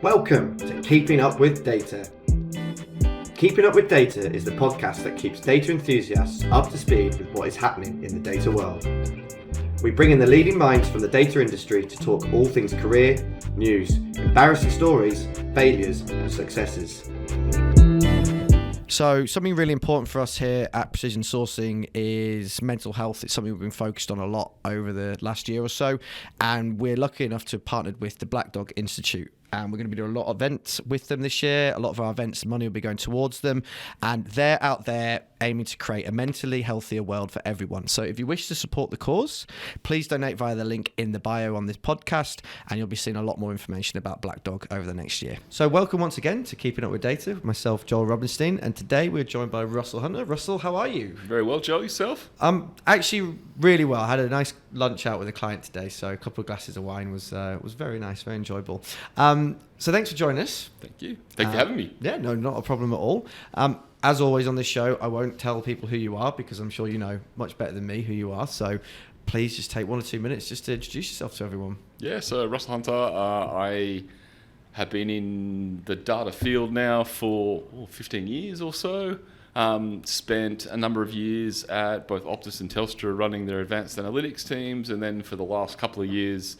Welcome to Keeping Up with Data. Keeping Up with Data is the podcast that keeps data enthusiasts up to speed with what is happening in the data world. We bring in the leading minds from the data industry to talk all things career, news, embarrassing stories, failures and successes. So something really important for us here at Precision Sourcing is mental health. It's something we've been focused on a lot over the last year or so, and we're lucky enough to have partnered with the Black Dog Institute. And we're going to be doing a lot of events with them this year. A lot of our events, money will be going towards them. And they're out there aiming to create a mentally healthier world for everyone. So if you wish to support the cause, please donate via the link in the bio on this podcast, and you'll be seeing a lot more information about Black Dog over the next year. So welcome once again to Keeping Up with Data, with myself, Joel Robinstein. And today we're joined by Russell Hunter. Russell, how are you? Very well, Joel. Yourself? Actually really well. I had a nice lunch out with a client today, so a couple of glasses of wine was very nice, very enjoyable. So thanks for joining us. Thank you. Thank you for having me. Yeah, no, not a problem at all. As always on this show, I won't tell people who you are because I'm sure you know much better than me who you are. So please just take 1 or 2 minutes just to introduce yourself to everyone. Yeah, so Russell Hunter, I have been in the data field now for 15 years or so. Spent a number of years at both Optus and Telstra running their advanced analytics teams, and then for the last couple of years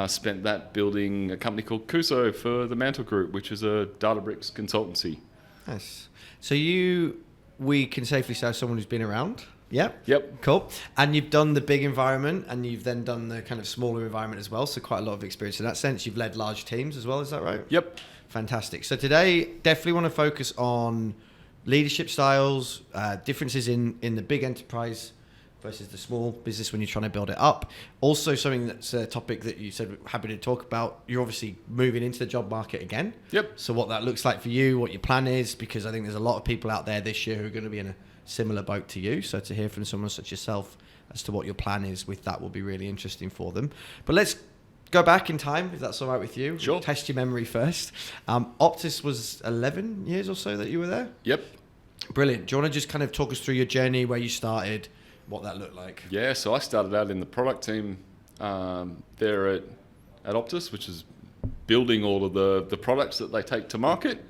spent that building a company called Cuusoo for the Mantle Group, which is a Databricks consultancy. Nice. So we can safely say someone who's been around. Yep. Cool. And you've done the big environment, and you've then done the kind of smaller environment as well. So quite a lot of experience in that sense. You've led large teams as well. Is that right? Yep. Fantastic. So today, definitely want to focus on leadership styles, differences in the big enterprise versus the small business when you're trying to build it up. Also, something that's a topic that you said we're happy to talk about. You're obviously moving into the job market again. Yep. So what that looks like for you, what your plan is, because I think there's a lot of people out there this year who are going to be in a similar boat to you. So to hear from someone such as yourself as to what your plan is with that will be really interesting for them. But let's go back in time, if that's all right with you. Sure. Test your memory first. Optus was 11 years or so that you were there? Yep. Brilliant. Do you want to just kind of talk us through your journey, where you started, what that looked like? Yeah, so I started out in the product team there at Optus, which is building all of the products that they take to market,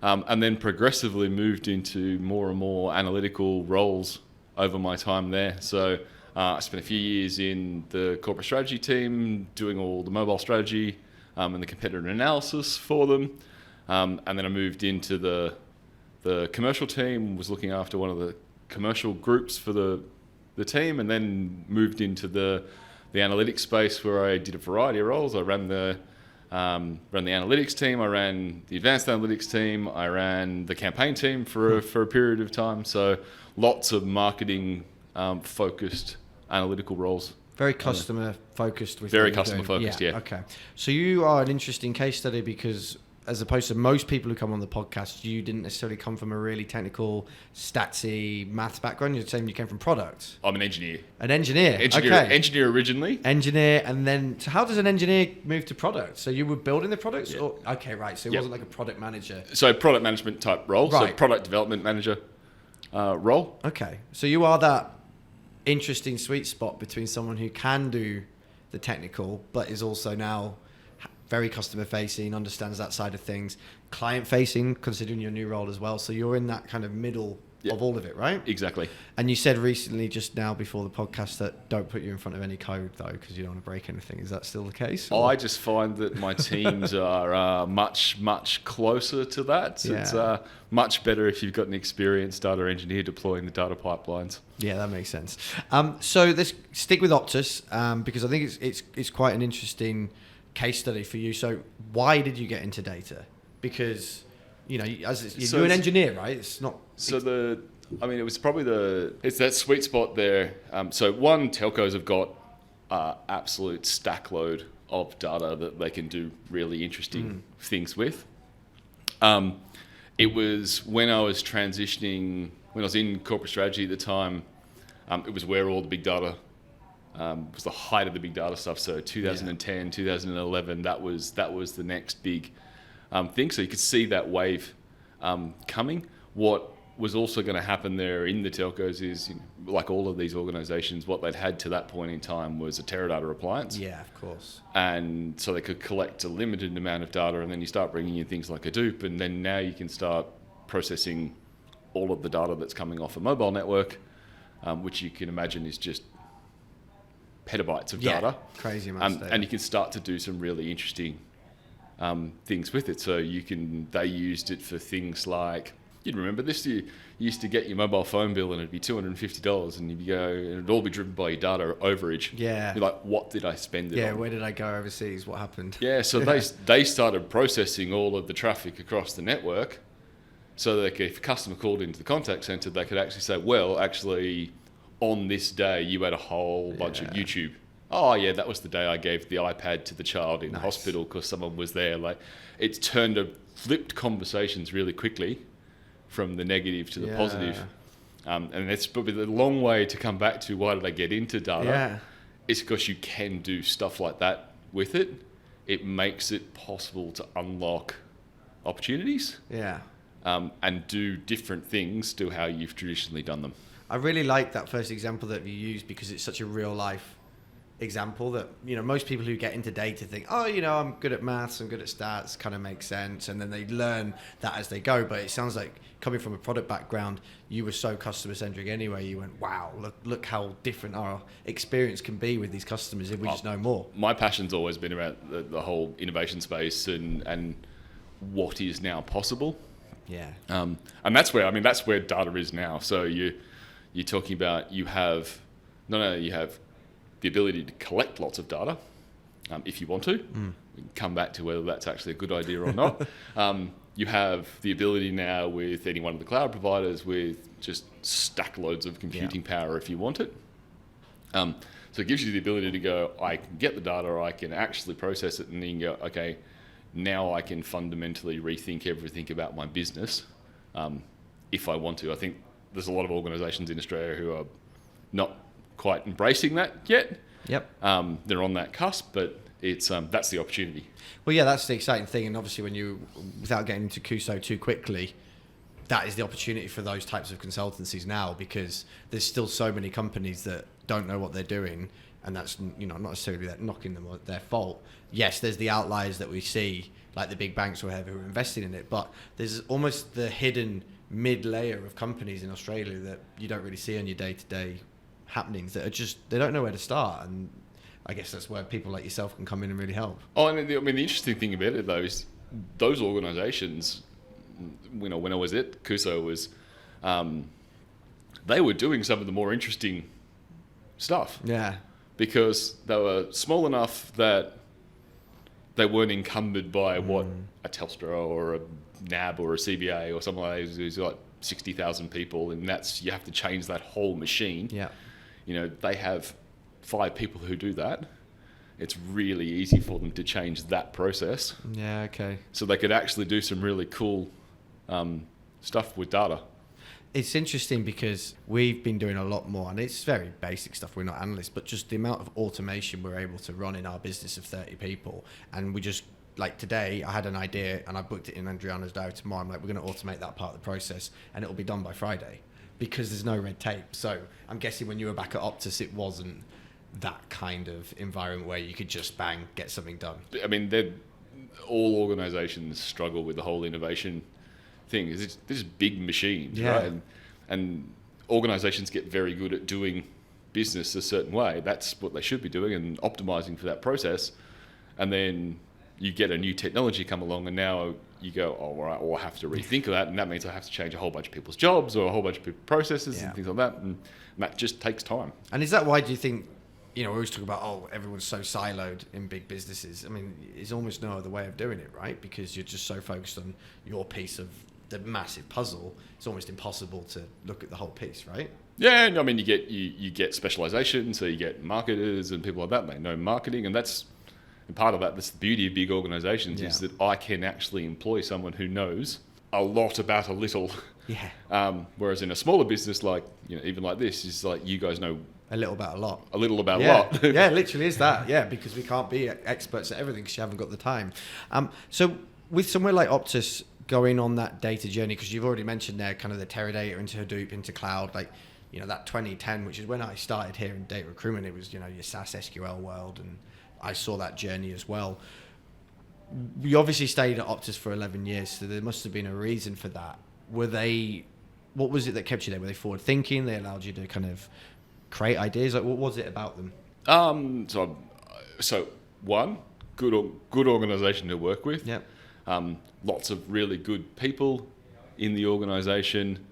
and then progressively moved into more and more analytical roles over my time there. So I spent a few years in the corporate strategy team, doing all the mobile strategy and the competitor analysis for them, and then I moved into the commercial team, was looking after one of the commercial groups for the team, and then moved into the analytics space where I did a variety of roles. I ran the analytics team, I ran the advanced analytics team, I ran the campaign team for a period of time. So lots of marketing focused analytical roles. Very customer focused. Very customer focused, yeah. Okay. So you are an interesting case study because, as opposed to most people who come on the podcast, you didn't necessarily come from a really technical, statsy, maths background. You're saying you came from product. I'm an engineer. An engineer. Okay. Engineer originally. Engineer, and then so how does an engineer move to product? So you were building the products? Yeah. Okay, right. So it wasn't like a product manager. So product management type role. Right. So product development manager role. Okay. So you are that interesting sweet spot between someone who can do the technical, but is also now very customer facing, understands that side of things, client facing, considering your new role as well. So you're in that kind of middle of all of it, right? Exactly. And you said recently, just now before the podcast, that don't put you in front of any code though, because you don't want to break anything. Is that still the case? I just find that my teams are much closer to that. So it's much better if you've got an experienced data engineer deploying the data pipelines. Yeah, that makes sense. So let's stick with Optus because I think it's quite an interesting case study for you. So why did you get into data? Because you're an engineer, right? It's not. So it was probably it's that sweet spot there. So one, telcos have got absolute stack load of data that they can do really interesting things with. It was when I was transitioning, when I was in corporate strategy at the time, it was where all the big data was the height of the big data stuff. So 2010, 2011, that was the next big thing. So you could see that wave coming. What was also going to happen there in the telcos is, like all of these organizations, what they'd had to that point in time was a Teradata appliance. Yeah, of course. And so they could collect a limited amount of data, and then you start bringing in things like Hadoop, and then now you can start processing all of the data that's coming off a mobile network, which you can imagine is just petabytes of data. Crazy amounts of data. And you can start to do some really interesting things with it. So they used it for things like, you'd remember this, you used to get your mobile phone bill and it'd be $250 and you'd go, and it'd all be driven by your data overage. Yeah. You're like, what did I spend it on? Yeah, where did I go overseas? What happened? Yeah, so they started processing all of the traffic across the network so that if a customer called into the contact center, they could actually say, well, actually, on this day, you had a whole bunch of YouTube. Oh, yeah, that was the day I gave the iPad to the child in the hospital because someone was there. Like, it's flipped conversations really quickly from the negative to the positive. And it's probably the long way to come back to why did I get into data? Yeah. It's because you can do stuff like that with it. It makes it possible to unlock opportunities. Yeah. And do different things to how you've traditionally done them. I really like that first example that you used because it's such a real life example that, most people who get into data think, oh, I'm good at maths, I'm good at stats, kind of makes sense. And then they learn that as they go. But it sounds like coming from a product background, you were so customer centric anyway. You went, wow, look how different our experience can be with these customers if we just know more. My passion's always been around the whole innovation space and what is now possible. Yeah. And that's where data is now. So you're talking about you have the ability to collect lots of data if you want to. We can come back to whether that's actually a good idea or not. You have the ability now with any one of the cloud providers with just stack loads of computing power if you want it. So it gives you the ability to go, I can get the data, I can actually process it, and then go, okay, now I can fundamentally rethink everything about my business if I want to. I think there's a lot of organisations in Australia who are not quite embracing that yet. Yep. They're on that cusp, but it's that's the opportunity. Well, yeah, that's the exciting thing. And obviously without getting into Cuusoo too quickly, that is the opportunity for those types of consultancies now, because there's still so many companies that don't know what they're doing. And that's, not necessarily that knocking them or their fault. Yes, there's the outliers that we see, like the big banks or whatever, who are investing in it. But there's almost the hidden mid-layer of companies in Australia that you don't really see on your day-to-day happenings that are just, they don't know where to start. And I guess that's where people like yourself can come in and really help. Oh, and the interesting thing about it, though, is those organisations, when I was at Cuusoo, was they were doing some of the more interesting stuff. Yeah. Because they were small enough that they weren't encumbered by what a Telstra or a NAB or a CBA or something like that who's like 60,000 people, and you have to change that whole machine. Yeah. They have 5 people who do that. It's really easy for them to change that process. Yeah, okay. So they could actually do some really cool stuff with data. It's interesting because we've been doing a lot more, and it's very basic stuff. We're not analysts, but just the amount of automation we're able to run in our business of 30 people. And we just, like today, I had an idea and I booked it in Andriana's diary tomorrow. I'm like, we're going to automate that part of the process and it'll be done by Friday because there's no red tape. So I'm guessing when you were back at Optus, it wasn't that kind of environment where you could just bang, get something done. All organisations struggle with the whole innovation thing. This is big machines, yeah. Right? And organisations get very good at doing business a certain way. That's what they should be doing and optimising for that process. And then you get a new technology come along, and now you go, oh, all right, well, I have to rethink of that, and that means I have to change a whole bunch of people's jobs or a whole bunch of people's processes and things like that, and that just takes time. And is that why do you think, we always talk about, everyone's so siloed in big businesses? There's almost no other way of doing it, right? Because you're just so focused on your piece of the massive puzzle, it's almost impossible to look at the whole piece, right? Yeah, you get specialisation, so you get marketers and people like that, they know marketing, and part of that's the beauty of big organisations is that I can actually employ someone who knows a lot about a little. Yeah. Whereas in a smaller business, like even like this, is like you guys know a little about a lot. A little about a lot. Yeah, literally is that. Yeah, because we can't be experts at everything because you haven't got the time. So with somewhere like Optus, going on that data journey, because you've already mentioned there kind of the Teradata into Hadoop into cloud, like, you know, that 2010, which is when I started here in data recruitment, it was, you know, your SAS SQL world, and I saw that journey as well. You obviously stayed at Optus for 11 years, so there must have been a reason for that. What was it that kept you there? Were they forward thinking? They allowed you to kind of create ideas? Like, what was it about them? So one, good organization to work with. Yep. Lots of really good people in the organization.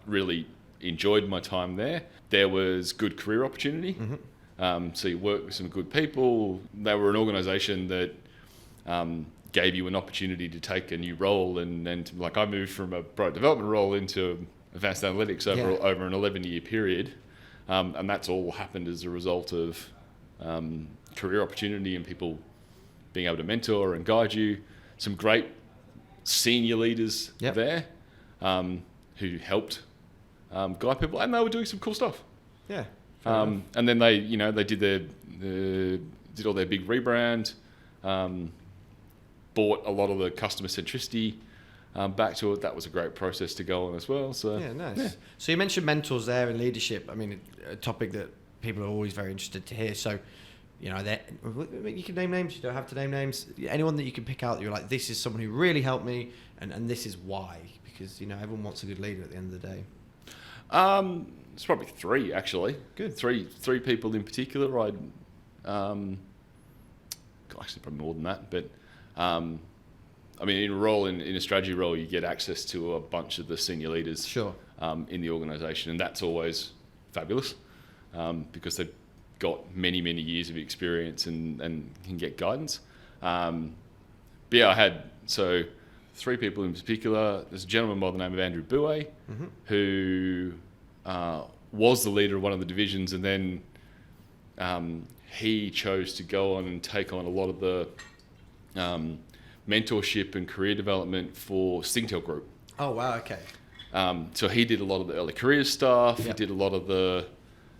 Really enjoyed my time there. There was good career opportunity. Mm-hmm. So you work with some good people. They were an organization that gave you an opportunity to take a new role. And like, I moved from a product development role into advanced analytics over an 11-year period. And that's all happened as a result of career opportunity and people being able to mentor and guide you. Some great senior leaders there who helped guide people, and they were doing some cool stuff. Yeah. And then they did all their big rebrand, bought a lot of the customer centricity back to it. That was a great process to go on as well. So yeah, nice. Yeah. So you mentioned mentors there and leadership. I mean, a topic that people are always very interested to hear. So, you know, you can name names. You don't have to name names. Anyone that you can pick out that you're like, this is someone who really helped me, and this is why. Because, you know, everyone wants a good leader at the end of the day. It's probably three, actually. Good. Three people in particular. Actually, probably more than that. But I mean, in a strategy role, you get access to a bunch of the senior leaders. Sure. In the organisation, and that's always fabulous because they've got many years of experience and can get guidance. But yeah, I had three people in particular. There's a gentleman by the name of Andrew Bouet, mm-hmm. who was the leader of one of the divisions, and then he chose to go on and take on a lot of the mentorship and career development for Singtel Group. Oh, wow, okay. So he did a lot of the early careers stuff. Yep. He did a lot of the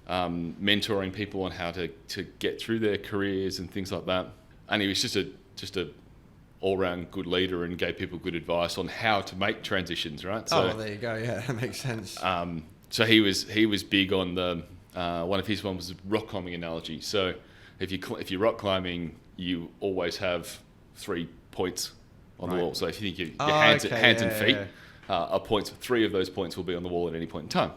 mentoring people on how to get through their careers and things like that. And he was just a all-round good leader and gave people good advice on how to make transitions, right? So, well, there you go. Yeah, that makes sense. So he was big on the one of his ones was rock climbing analogy. So if you're rock climbing, you always have 3 points on the wall. So if you think your hands and feet are points, 3 of those points will be on the wall at any point in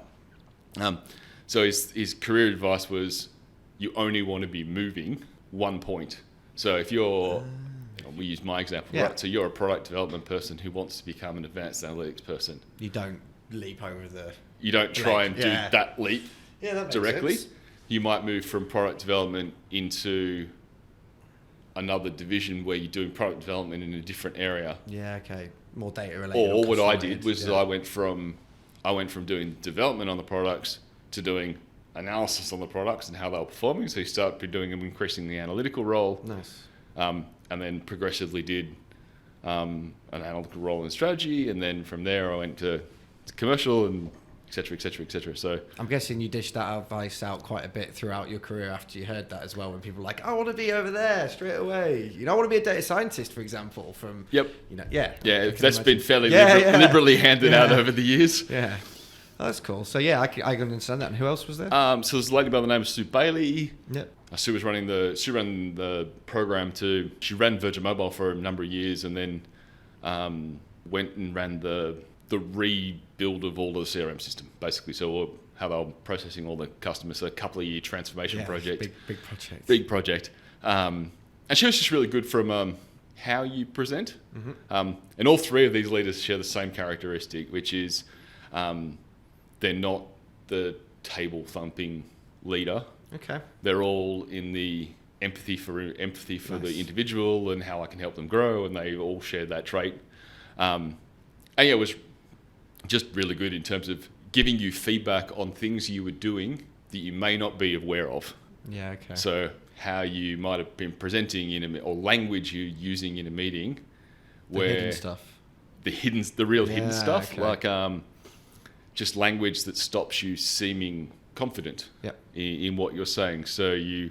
time. So his career advice was, you only want to be moving 1 point. So if you're, we use my example, right? So you're a product development person who wants to become an advanced analytics person. You don't leap over the... You don't try and do that leap that directly. Sense. You might move from product development into another division where you're doing product development in a different area. Yeah, okay. More data related. Or what I did was I went from doing development on the products to doing analysis on the products and how they were performing. So you start doing an increasingly analytical role. Nice. And then progressively did an analytical role in strategy. And then from there I went to commercial and et cetera, et cetera, et cetera. So I'm guessing you dished that advice out quite a bit throughout your career after you heard that as well, when people were like, I want to be over there straight away. You know, I want to be a data scientist, for example, from... Yep. You know, that's been fairly liberally handed out over the years. Yeah. Oh, that's cool. So yeah, I can understand that. And who else was there? So there's a lady by the name of Sue Bailey. Yep. Sue ran the program too. She ran Virgin Mobile for a number of years, and then went and ran the rebuild of all of the CRM system, basically. So how they were processing all the customers. So a couple of year transformation project. Big project. Big project. And she was just really good from how you present. Mm-hmm. And all 3 of these leaders share the same characteristic, which is they're not the table thumping leader. Okay. They're all in the empathy for the individual and how I can help them grow, and they all share that trait. And it was just really good in terms of giving you feedback on things you were doing that you may not be aware of. Yeah, okay. So how you might have been presenting or language you're using in a meeting, the hidden stuff. The real hidden stuff, okay. like just language that stops you seeming confident in what you're saying. So you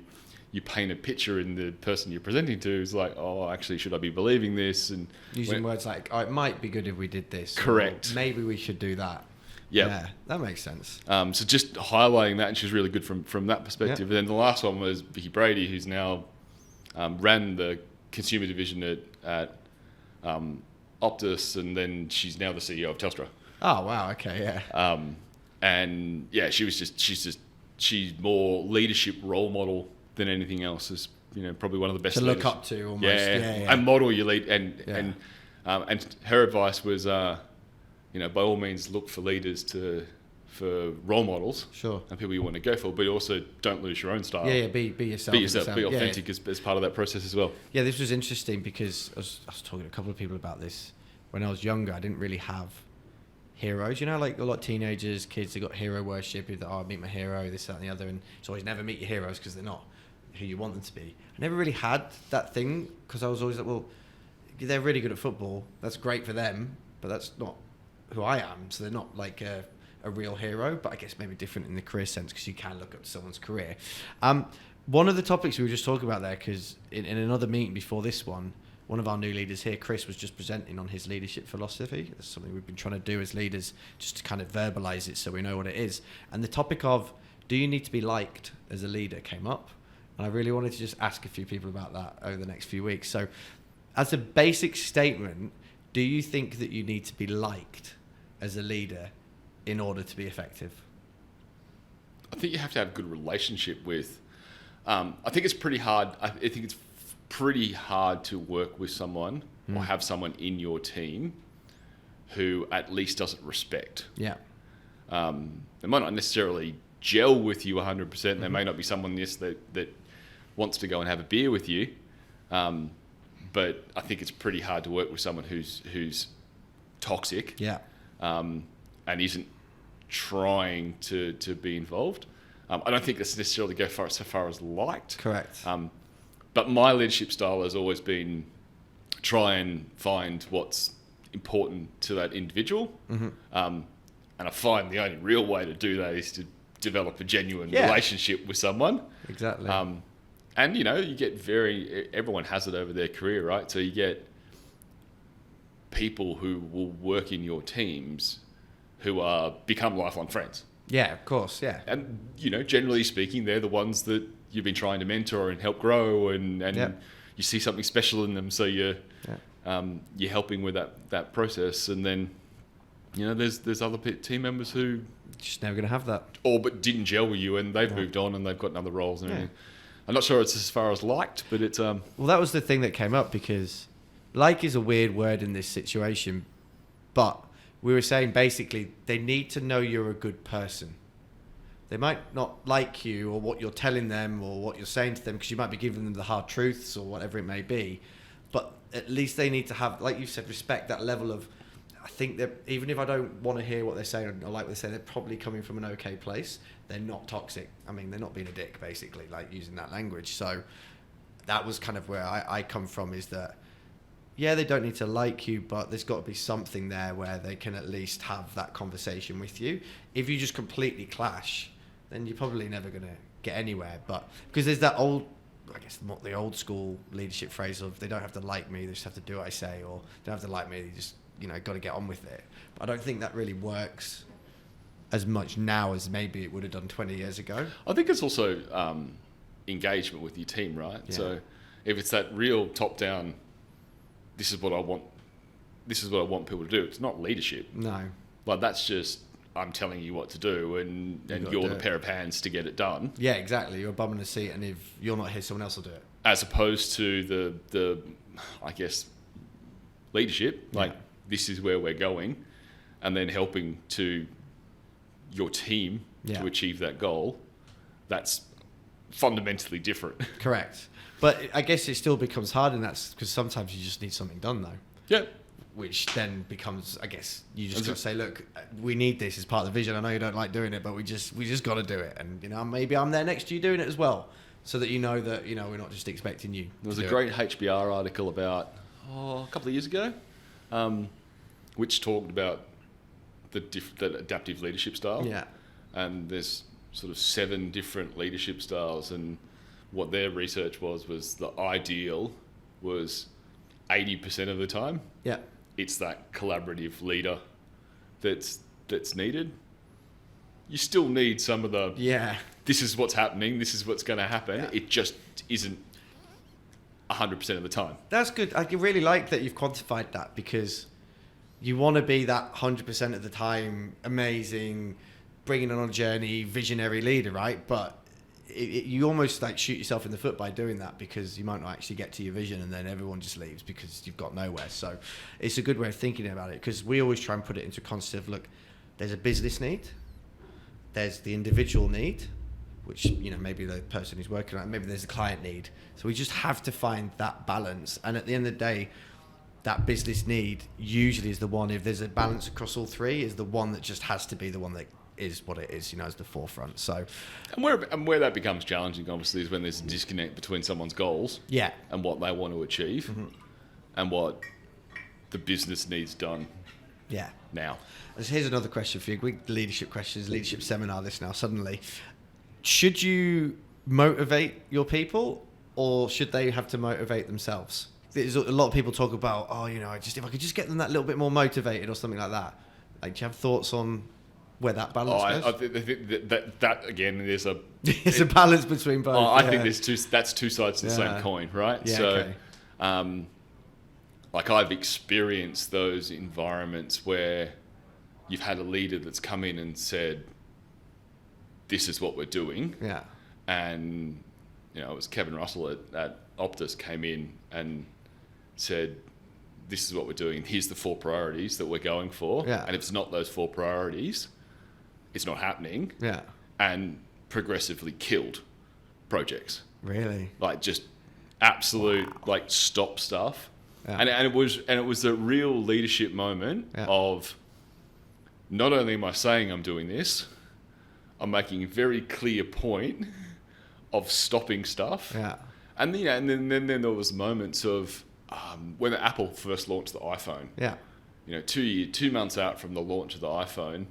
you paint a picture in the person you're presenting to is like, oh, actually, should I be believing this? And using words like, oh, it might be good if we did this. Correct. Or maybe we should do that. Yep. Yeah, that makes sense. So just highlighting that, and she was really good from that perspective. Yeah. And then the last one was Vicky Brady, who's now ran the consumer division at Optus, and then she's now the CEO of Telstra. Oh wow, okay, yeah. And yeah, she's more leadership role model than anything else. Is probably one of the best to leaders. look up to almost. Yeah. And model your lead. And her advice was, by all means, look for leaders for role models. Sure. And people you want to go for, but also don't lose your own style. Yeah, be yourself. Be yourself. Be authentic as part of that process as well. Yeah, this was interesting because I was talking to a couple of people about this. When I was younger, I didn't really have heroes. Like a lot of teenagers, kids, they got hero worship. I meet my hero, this, that, and the other. And it's always never meet your heroes because they're not who you want them to be. I never really had that thing because I was always like, well, they're really good at football. That's great for them, but that's not who I am. So they're not like a real hero, but I guess maybe different in the career sense because you can look at someone's career. One of the topics we were just talking about there, because in another meeting before this one of our new leaders here, Chris, was just presenting on his leadership philosophy. That's something we've been trying to do as leaders, just to kind of verbalize it so we know what it is. And the topic of, do you need to be liked as a leader, came up. And I really wanted to just ask a few people about that over the next few weeks. So as a basic statement, do you think that you need to be liked as a leader in order to be effective? I think you have to have a good relationship with. I think it's pretty hard. I think it's pretty hard to work with someone or have someone in your team who at least doesn't respect. Yeah. They might not necessarily gel with you 100%. They may not be someone that wants to go and have a beer with you. But I think it's pretty hard to work with someone who's toxic. Yeah. And isn't trying to be involved. I don't think that's necessarily go so far as liked. Correct. But my leadership style has always been try and find what's important to that individual. Mm-hmm. And I find the only real way to do that is to develop a genuine relationship with someone. Exactly. And, you get everyone has it over their career, right? So you get people who will work in your teams who become lifelong friends. Yeah, of course, yeah. And, generally speaking, they're the ones that you've been trying to mentor and help grow, and you see something special in them, so you're helping with that process. And then, there's other team members who just never going to have that. But didn't gel with you, and they've moved on and they've got other roles and everything. I'm not sure it's as far as liked, but it's... Well, that was the thing that came up, because like is a weird word in this situation, but we were saying basically they need to know you're a good person. They might not like you or what you're telling them or what you're saying to them, because you might be giving them the hard truths or whatever it may be, but at least they need to have, like you said, respect that level of... I think that even if I don't want to hear what they're saying or like what they're saying, they're probably coming from an okay place. They're not toxic. I mean, they're not being a dick, basically, like using that language. So that was kind of where I come from, is that, yeah, they don't need to like you, but there's got to be something there where they can at least have that conversation with you. If you just completely clash, then you're probably never going to get anywhere. But because there's that old, I guess, the old school leadership phrase of, they don't have to like me, they just have to do what I say, or they don't have to like me, they just, got to get on with it. But I don't think that really works as much now as maybe it would have done 20 years ago. I think it's also engagement with your team, right? Yeah. So if it's that real top-down, this is what I want people to do, it's not leadership. No. Like, that's just, I'm telling you what to do, and you're the pair of hands to get it done. Yeah, exactly. You're a bum in a seat, and if you're not here, someone else will do it. As opposed to the I guess, leadership, like, this is where we're going, and then helping to your team to achieve that goal. That's fundamentally different. Correct. But I guess it still becomes hard, and that's because sometimes you just need something done, though. Yeah. Which then becomes, I guess, you just got to say, look, we need this as part of the vision. I know you don't like doing it, but we just got to do it. And, maybe I'm there next to you doing it as well, so that that, we're not just expecting you. There was a great HBR article about, a couple of years ago, which talked about the adaptive leadership style. Yeah. And there's sort of 7 different leadership styles, and what their research was the ideal was 80% of the time. Yeah. It's that collaborative leader that's needed. You still need some of the, this is what's happening, this is what's going to happen. It just isn't 100% of the time. That's good. I really like that you've quantified that, because you want to be that 100% of the time, amazing, bringing on a journey, visionary leader, right? But you almost like shoot yourself in the foot by doing that, because you might not actually get to your vision, and then everyone just leaves because you've got nowhere. So it's a good way of thinking about it, because we always try and put it into context of, look, there's a business need, there's the individual need, which, you know, maybe the person who's working on it, maybe there's a client need. So we just have to find that balance. And at the end of the day, that business need usually is the one, if there's a balance across all three, is the one that just has to be the one that is what it is, you know, as the forefront. So, and where that becomes challenging, obviously, is when there's a disconnect between someone's goals and what they want to achieve and what the business needs done now. Here's another question for you. Big leadership questions, leadership seminar this now, suddenly. Should you motivate your people, or should they have to motivate themselves? There's a lot of people talk about, oh, you know, if I could just get them that little bit more motivated or something like that. Like, do you have thoughts on where that balance goes? I think that again, there's a balance between both. I think that's two sides of the same coin, right? Yeah, so, like, I've experienced those environments where you've had a leader that's come in and said, this is what we're doing. Yeah. And, you know, it was Kevin Russell at Optus came in and said, this is what we're doing. Here's the 4 priorities that we're going for. Yeah. And if it's not those 4 priorities, it's not happening. Yeah. And progressively killed projects. Really? Like, just absolute, like, stop stuff. Yeah. And it was a real leadership moment of, not only am I saying I'm doing this, I'm making a very clear point of stopping stuff. Yeah. And then there was moments of when Apple first launched the iPhone. Yeah. You know, 2 months out from the launch of the iPhone,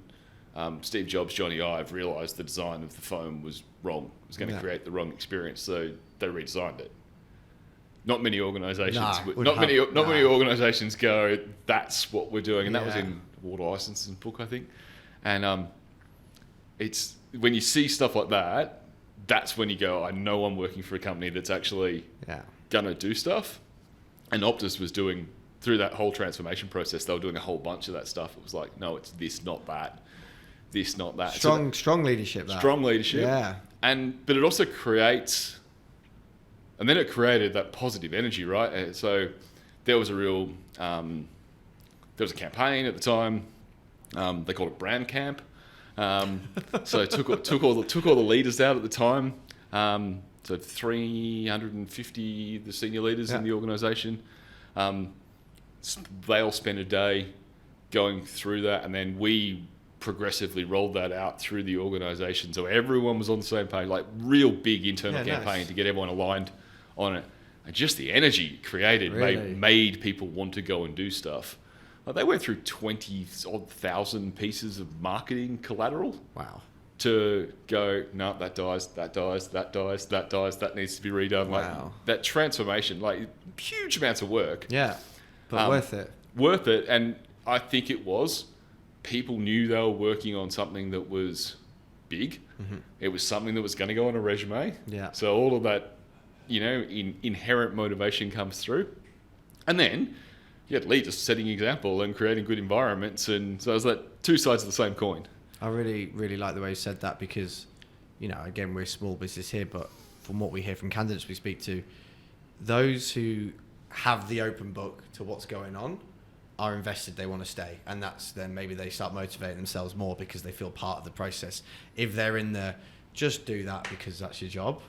Steve Jobs, Johnny Ive realised the design of the phone was wrong. It was going to create the wrong experience, so they redesigned it. Not many organisations. Many organisations go, that's what we're doing, and that was in Walter Isaacson's book, I think. And it's when you see stuff like that, that's when you go, I know I'm working for a company that's actually going to do stuff. And Optus was doing, through that whole transformation process, they were doing a whole bunch of that stuff. It was like, no, it's this, not that. This, not that. Strong leadership. Strong leadership. Yeah. But it also creates, and then it created that positive energy, right? And so there was a real, there was a campaign at the time. They called it Brand Camp. So took all the leaders out at the time. So 350 the senior leaders in the organisation. They all spent a day going through that, and then we progressively rolled that out through the organisation, so everyone was on the same page. Like, real big internal campaign to get everyone aligned on it, and just the energy it created made people want to go and do stuff. Like, they went through 20,000 pieces of marketing collateral. Wow. To go, no, that dies, that dies, that dies, that dies, that needs to be redone. Wow. Like, that transformation, like, huge amounts of work. Yeah, but worth it. Worth it, and I think it was. People knew they were working on something that was big. Mm-hmm. It was something that was going to go on a resume. Yeah. So all of that, you know, inherent motivation comes through. And then you had leaders setting example and creating good environments, and so it was like 2 sides of the same coin. I really, really like the way you said that, because, you know, again, we're a small business here, but from what we hear from candidates we speak to, those who have the open book to what's going on are invested, they want to stay. And that's then maybe they start motivating themselves more because they feel part of the process. If they're in the just do that because that's your job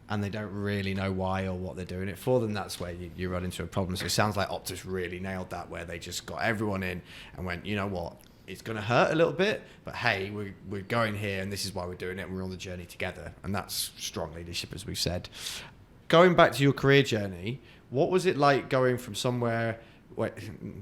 and they don't really know why or what they're doing it for, then that's where you run into a problem. So it sounds like Optus really nailed that, where they just got everyone in and went, you know what, it's going to hurt a little bit, but hey, we're going here and this is why we're doing it, and we're on the journey together. And that's strong leadership, as we've said. Going back to your career journey, what was it like going from somewhere,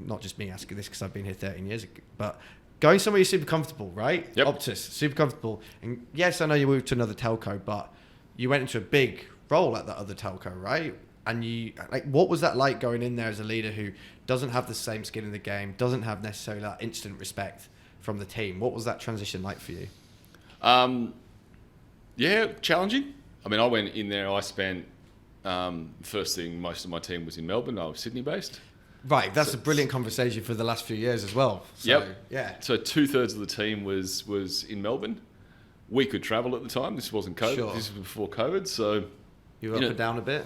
not just me asking this because I've been here 13 years, but going somewhere you're super comfortable, right? Yep. Optus, super comfortable. And yes, I know you moved to another telco, but you went into a big role at that other telco, right? And you, like, what was that like going in there as a leader who doesn't have the same skin in the game, doesn't have necessarily that instant respect from the team? What was that transition like for you? Yeah, challenging. I mean, I went in there, I spent, first thing, most of my team was in Melbourne. I was Sydney based. Right, that's a brilliant conversation for the last few years as well. So, Yep. Yeah. So 2/3 of the team was in Melbourne. We could travel at the time. This wasn't COVID. Sure. This was before COVID. So You were up and down a bit?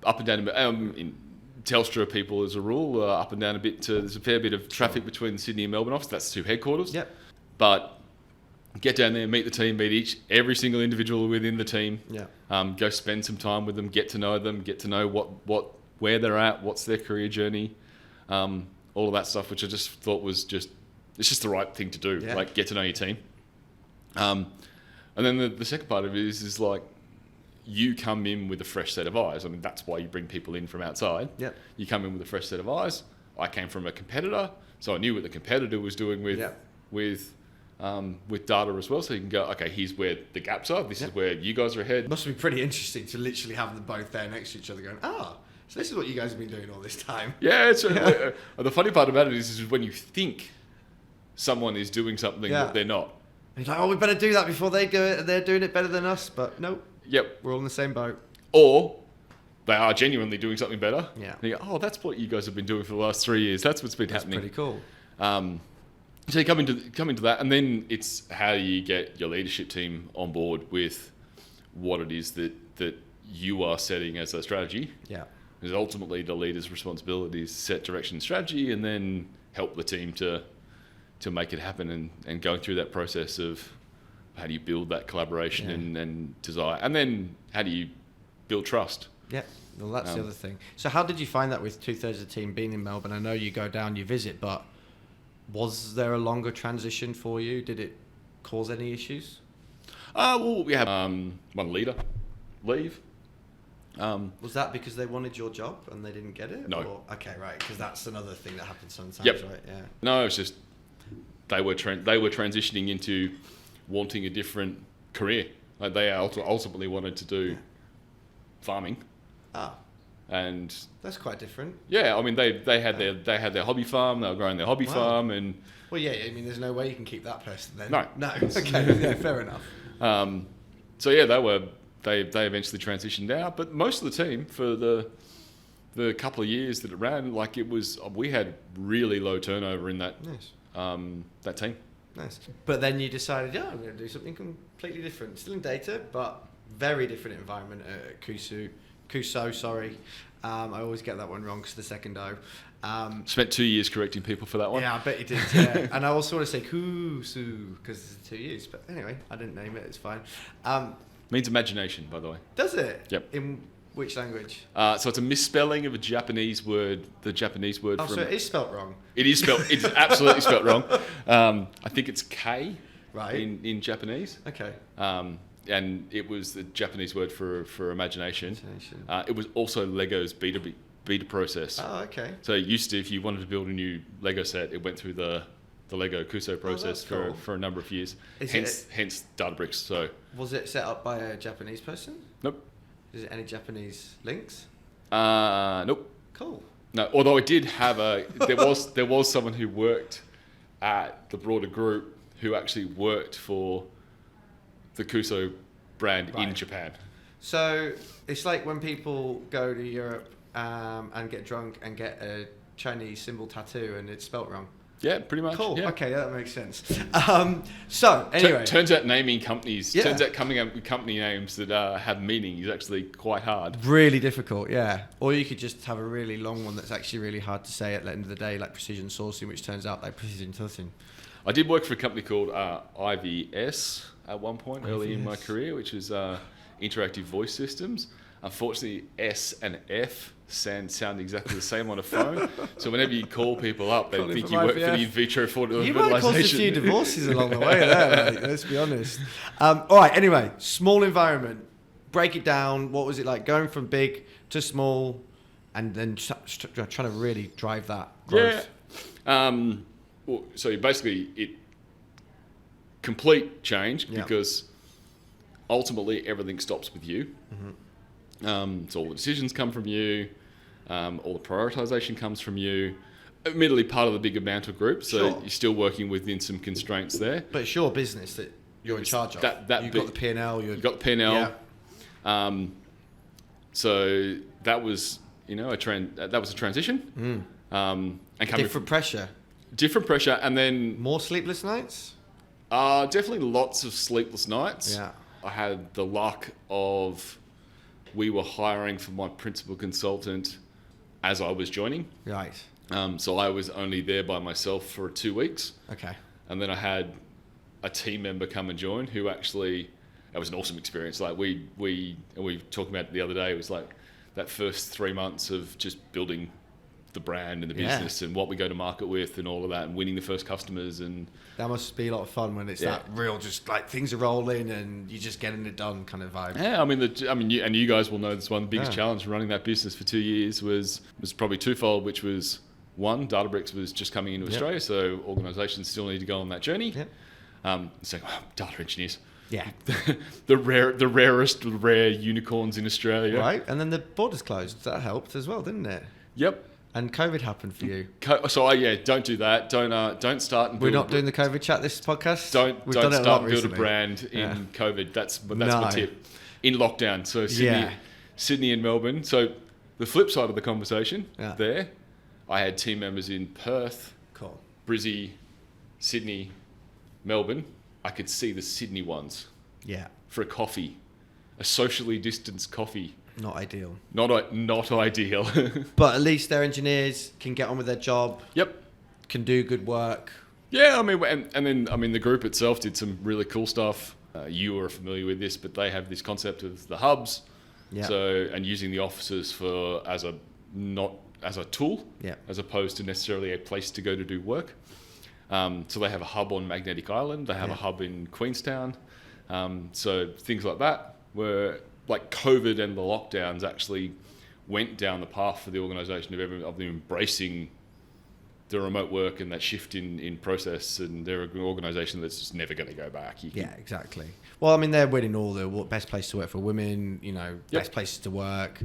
up and down a bit. In Telstra people, as a rule, up and down a bit. There's a fair bit of traffic between the Sydney and Melbourne office. That's two headquarters. Yep. But get down there, meet the team, meet every single individual within the team. Yeah. Go spend some time with them, get to know them, get to know where they're at, what's their career journey, all of that stuff, which I just thought was it's just the right thing to do. Yeah. Like, get to know your team. And then the second part of it is like, you come in with a fresh set of eyes. I mean, that's why you bring people in from outside. Yep. You come in with a fresh set of eyes. I came from a competitor, so I knew what the competitor was doing with data as well. So you can go, okay, here's where the gaps are. This is where you guys are ahead. It must be pretty interesting to literally have them both there next to each other going, so this is what you guys have been doing all this time. Yeah, the funny part about it is when you think someone is doing something that they're not. And you're like, we better do that before they do it, and they're doing it better than us. But nope. Yep. We're all in the same boat. Or they are genuinely doing something better. Yeah. And you go, that's what you guys have been doing for the last 3 years. That's what's been happening. Pretty cool. So you come into that, and then it's how you get your leadership team on board with what it is that you are setting as a strategy. Yeah. Because ultimately the leader's responsibility is to set direction and strategy, and then help the team to make it happen, and going through that process of how do you build that collaboration and desire, and then how do you build trust. Yeah, well, that's the other thing. So how did you find that with 2/3 of the team being in Melbourne? I know you go down, you visit, but was there a longer transition for you? Did it cause any issues? Well, we had one leader leave. Was that because they wanted your job and they didn't get it? No. Or, okay, right, because that's another thing that happens sometimes, Yep. right? Yeah. No, it's just they were transitioning into wanting a different career. Like, they ultimately wanted to do farming. And that's quite different. Yeah, I mean they had their hobby farm. They were growing their hobby farm, and well, yeah. I mean, there's no way you can keep that person then. No. Okay, yeah, fair enough. So yeah, they eventually transitioned out. But most of the team, for the couple of years that it ran, like, we had really low turnover in that that team. Nice. But then you decided, I'm going to do something completely different. Still in data, but very different environment at Cuusoo, sorry. I always get that one wrong because the second O. Spent 2 years correcting people for that one. Yeah, I bet you did, yeah. And I also want to say Cuusoo because it's 2 years. But anyway, I didn't name it, it's fine. Means imagination, by the way. Does it? Yep. In which language? So it's a misspelling of a Japanese word, the Japanese word so it is spelt wrong. It is spelt, it's absolutely spelt wrong. I think it's K in Japanese. Okay. And it was the Japanese word for imagination. It was also Lego's beta process. Oh, okay. So it used to, if you wanted to build a new Lego set, it went through the Lego Cuusoo process for a number of years. Hence Databricks. So was it set up by a Japanese person? Nope. Is it any Japanese links? Nope. Cool. No, although I did have there was someone who worked at the broader group who actually worked for the Cuusoo brand in Japan. So it's like when people go to Europe and get drunk and get a Chinese symbol tattoo and it's spelt wrong. Yeah, pretty much. Cool. Yeah. Okay, that makes sense. So anyway, turns out naming companies, turns out coming up with company names that have meaning is actually quite hard. Really difficult, yeah. Or you could just have a really long one that's actually really hard to say at the end of the day, like precision sourcing, which turns out like precision sourcing. I did work for a company called IVS at one point early in my career, which is interactive voice systems. Unfortunately, S and F sound exactly the same on a phone. So whenever you call people up, they think you work for the in vitro fertilization. You might have caused a few divorces along the way there, mate, let's be honest. All right, anyway, small environment. Break it down. What was it like going from big to small and then trying to really drive that growth? Yeah. Well, so basically, it complete change because ultimately everything stops with you. So all the decisions come from you, all the prioritization comes from you. Admittedly, part of the bigger Mantle group, so Sure. you're still working within some constraints there. But it's your business that you're in charge of. You've got the P&L. You've got the P&L. Yeah. So that was, that was a transition. And coming Different pressure. different pressure, and then More sleepless nights? definitely lots of sleepless nights. Yeah. I had the luck of we were hiring for my principal consultant as I was joining. Right. So I was only there by myself for 2 weeks. Okay. And then I had a team member come and join who actually, it was an awesome experience. Like we were talking about it the other day, it was like that first 3 months of just building the brand and the business and what we go to market with and all of that and winning the first customers. And that must be a lot of fun when it's that real, just like things are rolling and you're just getting it done kind of vibe. Yeah, you guys will know this one. The biggest challenge running that business for 2 years was probably twofold, which was one, Databricks was just coming into Australia, so organisations still need to go on that journey. So data engineers, the rare unicorns in Australia, right? And then the borders closed. That helped as well, didn't it? Yep. And COVID happened for you. Don't do that. Don't start. And We're not doing the COVID chat this podcast. Don't start and build a brand in Yeah. COVID. That's my tip. In lockdown, so Sydney and Melbourne. So the flip side of the conversation there, I had team members in Perth, Brizzy, Sydney, Melbourne. I could see the Sydney ones. Yeah. For a coffee, a socially distanced coffee. Not ideal. Not ideal. But at least their engineers can get on with their job. Yep. Can do good work. Yeah, and then the group itself did some really cool stuff. You are familiar with this, but they have this concept of the hubs. Yeah. So, and using the offices as a tool, as opposed to necessarily a place to go to do work. So they have a hub on Magnetic Island. They have a hub in Queenstown. So things like that were like COVID and the lockdowns actually went down the path for the organisation of them embracing the remote work and that shift in process, and they're an organisation that's just never going to go back. Exactly. Well, I mean, they're winning all the best place to work for women, best places to work.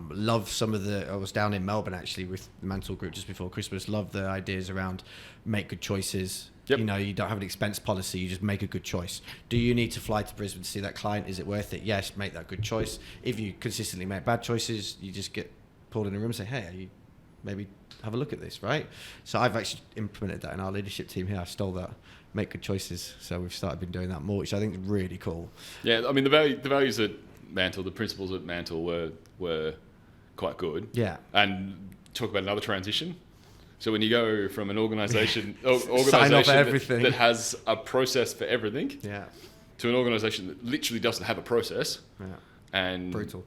Love some of I was down in Melbourne actually with the Mantle Group just before Christmas. Love the ideas around make good choices. Yep. You don't have an expense policy, you just make a good choice. Do you need to fly to Brisbane to see that client? Is it worth it? Yes, make that good choice. If you consistently make bad choices, you just get pulled in a room and say, hey, are you maybe have a look at this, right? So I've actually implemented that in our leadership team here. I stole that, make good choices. So we've been doing that more, which I think is really cool. Yeah, I mean, the values at Mantle, the principles at Mantle were quite good. Yeah. And talk about another transition. So when you go from an organisation that has a process for everything to an organisation that literally doesn't have a process. Yeah. And brutal.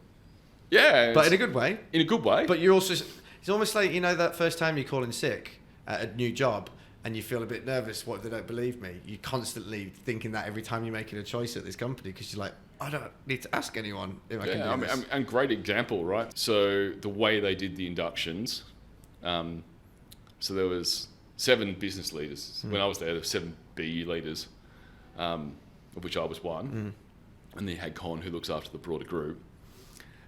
Yeah. But in a good way. In a good way. But you're also... It's almost like, that first time you call in sick at a new job and you feel a bit nervous, what if they don't believe me? You're constantly thinking that every time you're making a choice at this company because you're like, I don't need to ask anyone if I can do this. And great example, right? So the way they did the inductions, so there was 7 business leaders. When I was there were 7 BU leaders, of which I was one. And then you had Con, who looks after the broader group.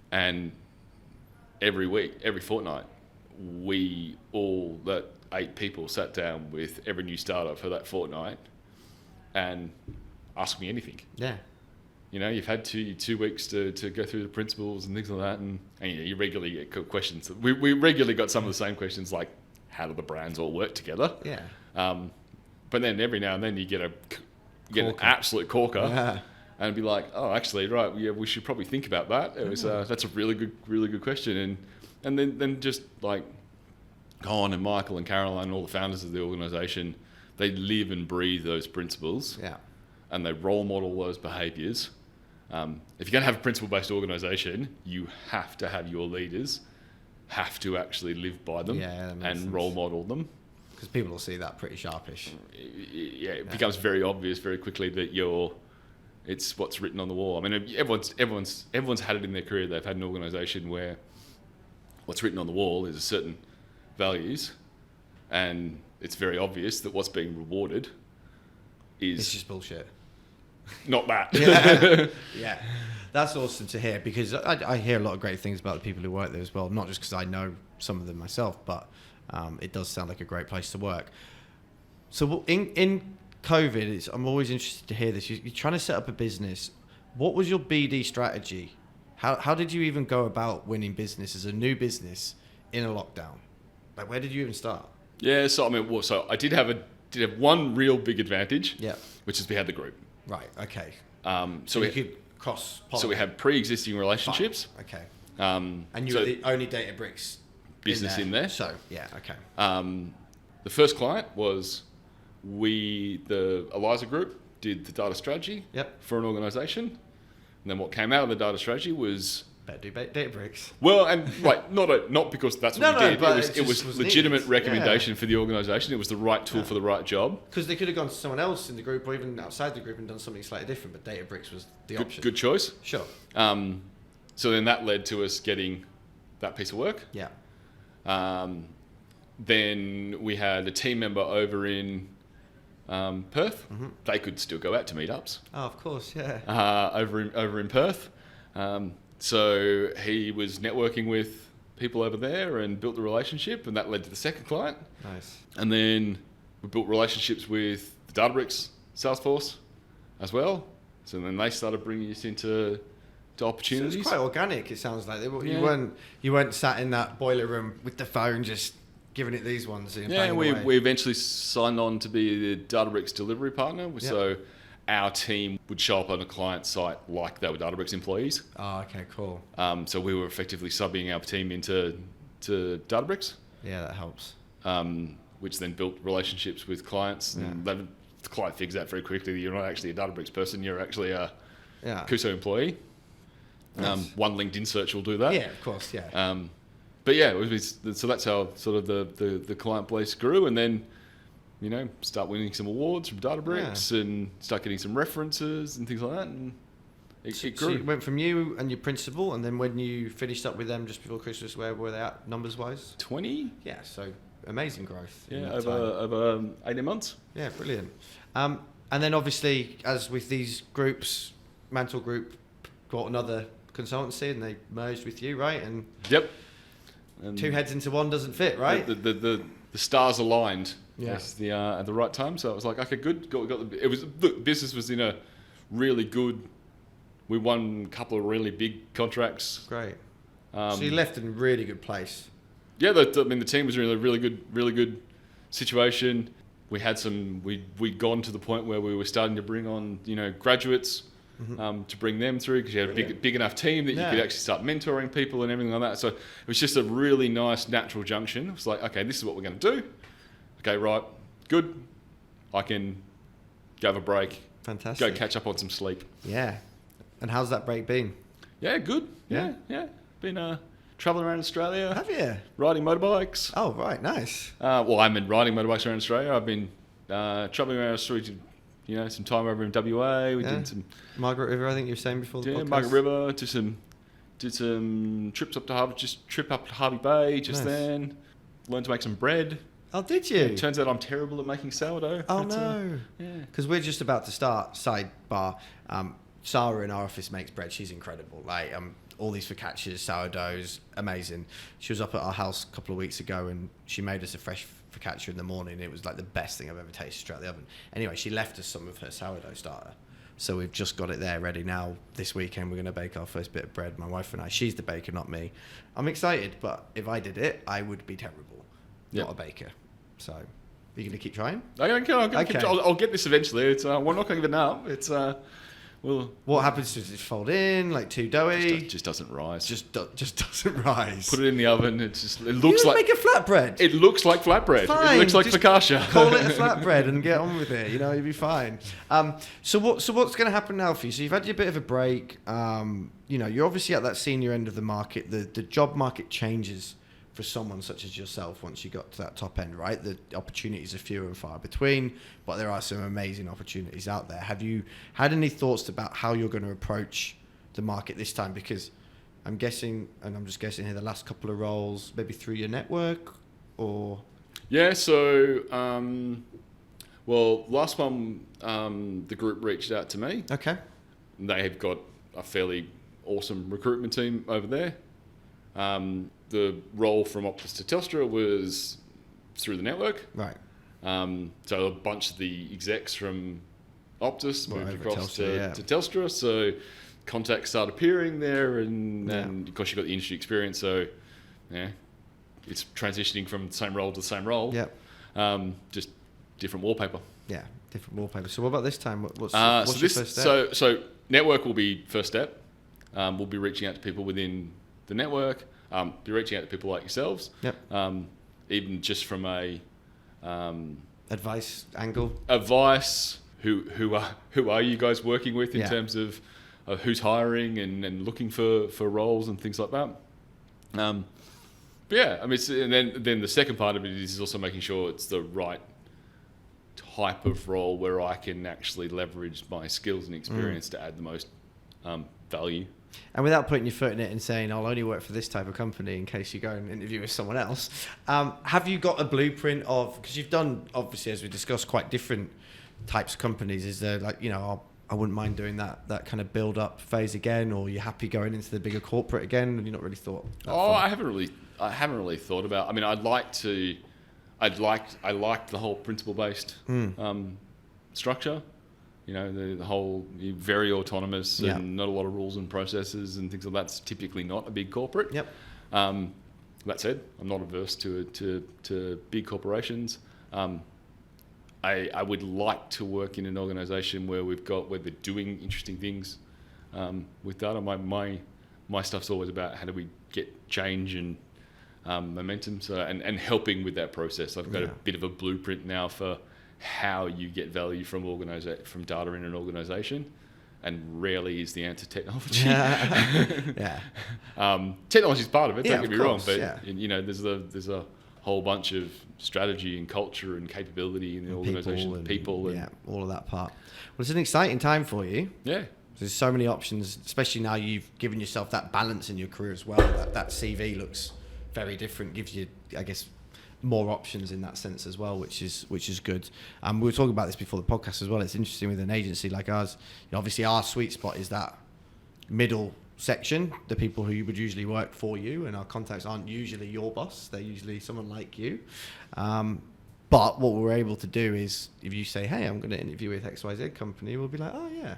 And every week, every fortnight, we all, that 8 people, sat down with every new starter for that fortnight and asked me anything. Yeah. You've had 2 weeks to go through the principles and things like that, and you regularly get questions. We regularly got some of the same questions, like how do the brands all work together? Yeah. But then every now and then you get an absolute corker, and be like, oh, actually, right, we should probably think about that. That's a really good question, and then just like Colin and Michael and Caroline and all the founders of the organisation, they live and breathe those principles, and they role model those behaviours. If you're going to have a principle-based organisation, you have to have your leaders have to actually live by them and role model them. Because people will see that pretty sharpish. It becomes very obvious very quickly that it's what's written on the wall. I mean, everyone's had it in their career. They've had an organisation where what's written on the wall is a certain values, and it's very obvious that what's being rewarded is... It's just bullshit. not that. Yeah, that's awesome to hear, because I hear a lot of great things about the people who work there as well. Not just because I know some of them myself, but it does sound like a great place to work. So in COVID, I'm always interested to hear this. You're trying to set up a business. What was your BD strategy? How did you even go about winning business as a new business in a lockdown? Like, where did you even start? Yeah, so I mean, I did have one real big advantage. Yeah. Which is we had the group. Right. Okay. So we could cross-pollinate. So we had pre-existing relationships. Fine. Okay. And you so were the only Databricks business in there. So yeah. Okay. The first client was the Eliza Group did the data strategy. Yep. For an organisation, and then what came out of the data strategy was better do Databricks. Well, and right, not because that's what we did. But it was legitimate recommendation for the organisation. It was the right tool for the right job. Because they could have gone to someone else in the group or even outside the group and done something slightly different, but Databricks was the option. Good choice. Sure. So then that led to us getting that piece of work. Yeah. Then we had a team member over in Perth. Mm-hmm. They could still go out to meetups. Oh, of course, yeah. Over in Perth. So he was networking with people over there and built the relationship, and that led to the second client. Nice. And then we built relationships with the Databricks Salesforce as well. So then they started bringing us into opportunities. So it's quite organic. It sounds like you weren't sat in that boiler room with the phone just giving it these ones. Yeah, we eventually signed on to be the Databricks delivery partner. Yep. So our team would show up on a client site like they were Databricks employees. Oh, okay, cool. So we were effectively subbing our team into Databricks. Yeah, that helps. Which then built relationships with clients. Yeah. And the client figures out very quickly that you're not actually a Databricks person, you're actually a Cuusoo employee. Nice. One LinkedIn search will do that. Yeah, of course, yeah. But yeah, so that's how sort of the client base grew, and then start winning some awards from Databricks and start getting some references and things like that, and it grew. So it went from you and your principal, and then when you finished up with them just before Christmas, where were they at numbers wise? 20. Yeah, so amazing growth. Yeah, over 18 months. Yeah, brilliant. And then obviously, as with these groups, Mantle Group got another consultancy, and they merged with you, right? And yep. And two heads into one doesn't fit, right? The stars aligned. Yes. At the right time. So it was like, okay, good. Business was in a really good. We won a couple of really big contracts. Great. So you left in a really good place. Yeah, the team was in a really good situation. We had we'd gone to the point where we were starting to bring on graduates. Mm-hmm. To bring them through, because you had a big enough team that you could actually start mentoring people and everything like that. So it was just a really nice natural junction. It was like, okay, this is what we're going to do. Okay, right, good. I can go have a break. Fantastic. Go catch up on some sleep. Yeah. And how's that break been? Yeah, good. Yeah. Been travelling around Australia. Have you? Riding motorbikes. Oh, right, nice. Well, I've been riding motorbikes around Australia. I've been travelling around Australia. Some time over in WA. We did some Margaret River. I think you were saying before the podcast. Margaret River. Did some trips up to Harvey Bay. Then learned to make some bread. Oh, did you? It turns out I'm terrible at making sourdough. Oh no! Because we're just about to start. Sidebar. Sarah in our office makes bread. She's incredible. Like all these focaccias, sourdoughs, amazing. She was up at our house a couple of weeks ago, and she made us a fresh focaccia in the morning. It was like the best thing I've ever tasted straight out of the oven. Anyway, she left us some of her sourdough starter, so we've just got it there ready now. This weekend we're going to bake our first bit of bread, my wife and I. She's the baker, not me. I'm excited, but if I did it, I would be terrible. Not a baker. So are you going to keep trying? I'll get this eventually. We're not going to give it up. What happens to it? Just fold in, like too doughy? Just doesn't rise. Just doesn't rise. Put it in the oven. It looks like... make a flatbread. It looks like flatbread. Fine. It looks like focaccia. Call it a flatbread and get on with it. You'll be fine. So what's going to happen now for you? So you've had your bit of a break. You're obviously at that senior end of the market. The job market changes for someone such as yourself once you got to that top end, right? The opportunities are fewer and far between, but there are some amazing opportunities out there. Have you had any thoughts about how you're going to approach the market this time? Because I'm guessing, and I'm just guessing here, the last couple of roles, maybe through your network or... Yeah, so Well, last one, the group reached out to me. Okay. They have got a fairly awesome recruitment team over there. The role from Optus to Telstra was through the network. Right. So a bunch of the execs from Optus moved across Telstra, to Telstra. So contacts start appearing there, and of course you've got the industry experience. So yeah, it's transitioning from the same role to the same role. Yeah. Just different wallpaper. Yeah, different wallpaper. So what about this time? What's So your first step? So network will be first step. We'll be reaching out to people within the network. Be reaching out to people like yourselves. Yep. Even just from a Advice angle. Who are you guys working with in terms of who's hiring and looking for roles and things like that. But yeah, I mean, and then the second part of it is also making sure it's the right type of role where I can actually leverage my skills and experience to add the most value. And without putting your foot in it and saying, I'll only work for this type of company in case you go and interview with someone else, have you got a blueprint of, because you've done, obviously, as we discussed, quite different types of companies. Is there like, I wouldn't mind doing that kind of build up phase again, or you're happy going into the bigger corporate again? Have you not really thought that far? I haven't really thought about. I mean, I liked the whole principle-based structure. The whole very autonomous and not a lot of rules and processes and things like that's typically not a big corporate. Yep. That said, I'm not averse to big corporations. I would like to work in an organisation where they're doing interesting things with data. My stuff's always about how do we get change and momentum. So and helping with that process. I've got a bit of a blueprint now for how you get value from data in an organisation, and rarely is the answer technology. Technology is part of it. Don't get me wrong, but there's a whole bunch of strategy and culture and capability in the organisation, people and all of that part. Well, it's an exciting time for you. Yeah. There's so many options, especially now you've given yourself that balance in your career as well. That CV looks very different, gives you, I guess, more options in that sense as well, which is good. We were talking about this before the podcast as well. It's interesting with an agency like ours. Obviously, our sweet spot is that middle section, the people who would usually work for you, and our contacts aren't usually your boss. They're usually someone like you. But what we're able to do is, if you say, hey, I'm going to interview with XYZ company, we'll be like, oh yeah,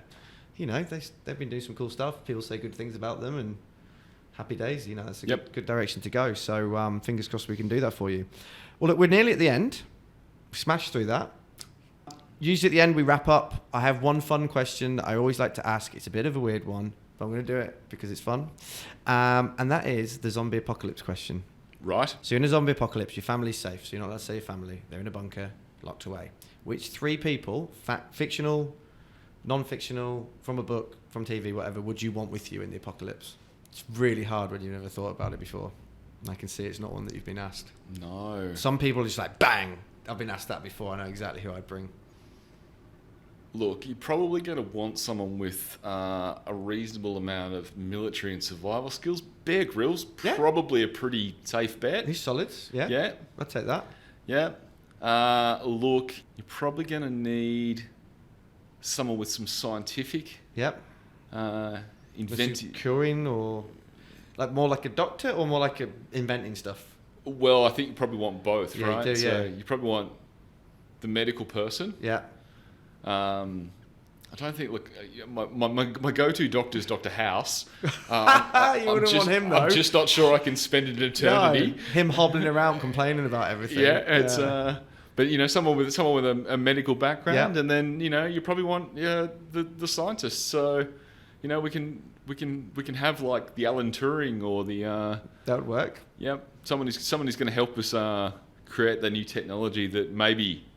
they've been doing some cool stuff. People say good things about them, and happy days. That's a good direction to go. So fingers crossed we can do that for you. Well, look, we're nearly at the end. Smash through that. Usually at the end we wrap up. I have one fun question that I always like to ask. It's a bit of a weird one, but I'm going to do it because it's fun. And that is the zombie apocalypse question. Right. So in a zombie apocalypse, your family's safe. So you're not allowed to say your family. They're in a bunker, locked away. Which three people, fictional, non-fictional, from a book, from TV, whatever, would you want with you in the apocalypse? It's really hard when you've never thought about it before. And I can see it's not one that you've been asked. No. Some people are just like, bang, I've been asked that before. I know exactly who I'd bring. Look, you're probably going to want someone with a reasonable amount of military and survival skills. Bear Grylls, probably a pretty safe bet. He's solid. Yeah. Yeah. I'd take that. Yeah. Look, you're probably going to need someone with some scientific inventive curing, or like more like a doctor, or more like inventing stuff. Well, I think you probably want both, right? You do, so you probably want the medical person. Yeah. I don't think. Look, my go-to doctor is Dr. House. You wouldn't want him though. I'm just not sure I can spend an eternity. No, him hobbling around complaining about everything. Yeah, it's. But someone with a medical background, and then you probably want the scientists. So we can have like the Alan Turing or the that would work. Yep, someone who's going to help us create the new technology that maybe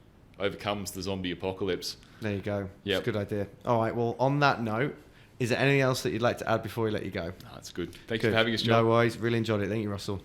overcomes the zombie apocalypse. There you go. Yep. It's a good idea. All right. Well, on that note, is there anything else that you'd like to add before we let you go? No, that's good. Thanks for having us, John. No worries. Really enjoyed it. Thank you, Russell.